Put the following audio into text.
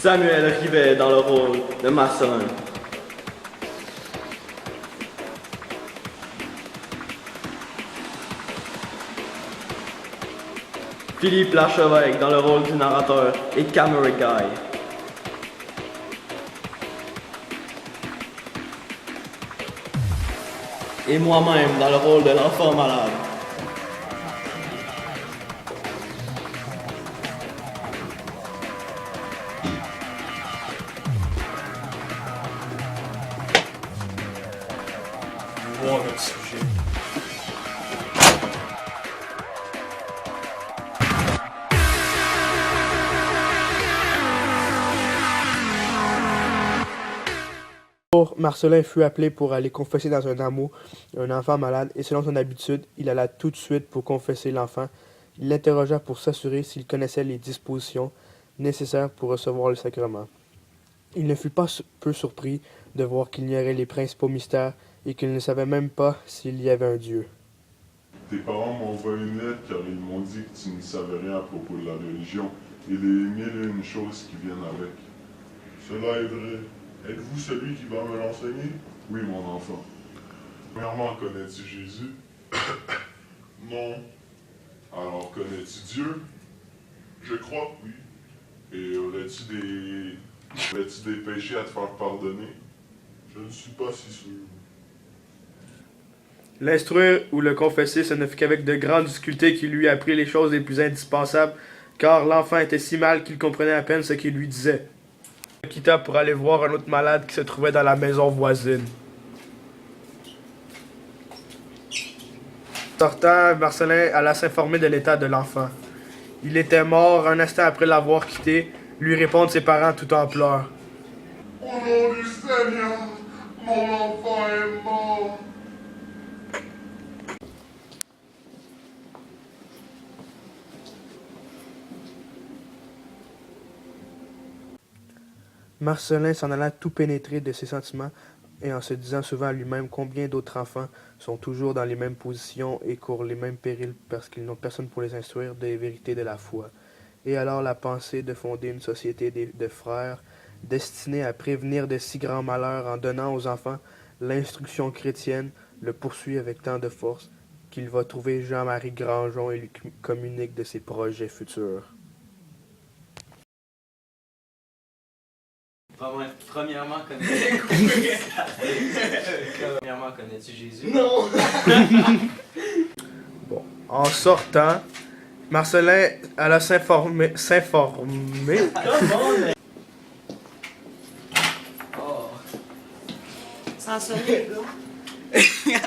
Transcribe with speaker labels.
Speaker 1: Samuel Rivet dans le rôle de Marcelin. Philippe Larchevêque dans le rôle du narrateur et camera guy. Et moi-même dans le rôle de l'enfant malade.
Speaker 2: Voir notre sujet.
Speaker 3: Marcelin fut appelé pour aller confesser dans un hameau un enfant malade et selon son habitude, il alla tout de suite pour confesser l'enfant. Il l'interrogea pour s'assurer s'il connaissait les dispositions nécessaires pour recevoir le sacrement. Il ne fut pas peu surpris de voir qu'il ignorait les principaux mystères et qu'il ne savait même pas s'il y avait un Dieu.
Speaker 4: Tes parents m'ont envoyé une lettre car ils m'ont dit que tu ne savais rien à propos de la religion et les mille et une choses qui viennent avec. Cela est vrai. Êtes-vous celui qui va me l'enseigner? Oui, mon enfant. Premièrement, connais-tu Jésus? Non. Alors, connais-tu Dieu? Je crois que oui. Et aurais-tu des péchés à te faire pardonner? Je ne suis pas si sûr.
Speaker 3: L'instruire ou le confesser, ce ne fut qu'avec de grandes difficultés qu'il lui apprit les choses les plus indispensables, car l'enfant était si mal qu'il comprenait à peine ce qu'il lui disait. Il quitta pour aller voir un autre malade qui se trouvait dans la maison voisine. Sortant, Marcelin alla s'informer de l'état de l'enfant. Il était mort un instant après l'avoir quitté, lui répondent ses parents tout en pleurs.
Speaker 4: Au nom du Seigneur, mon enfant est mort.
Speaker 3: Marcelin s'en alla tout pénétré de ses sentiments et en se disant souvent à lui-même combien d'autres enfants sont toujours dans les mêmes positions et courent les mêmes périls parce qu'ils n'ont personne pour les instruire des vérités de la foi. Et alors la pensée de fonder une société de frères destinée à prévenir de si grands malheurs en donnant aux enfants l'instruction chrétienne le poursuit avec tant de force qu'il va trouver Jean-Marie Grandjean et lui communique de ses projets futurs.
Speaker 5: Premièrement, connais-tu Jésus?
Speaker 1: Non!
Speaker 3: Bon, en sortant, Marcelin alla s'informer.
Speaker 5: Oh.
Speaker 6: Sans sonner, là.